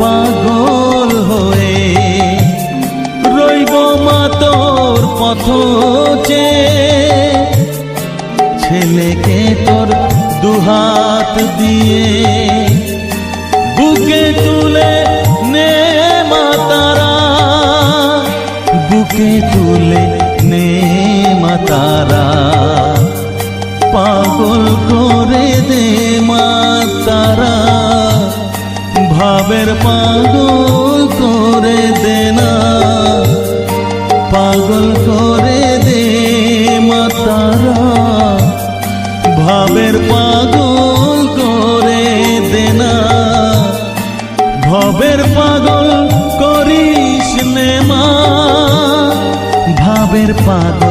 পাগল হয়ে রইব মা তোর পথ চেয়ে, ছেলেকে তোর দুহাত দিয়ে বুকে তুলে নে মা তারা, বুকে তুলে নে মা তারা। পাগল করে দে মা তারা, ভাবের পাগল করে দে না, পাগল করে দে মা তারা, ভাবের পাগল করে দে না। ভবের পাগল করিস নে মা, ভাবের পাগল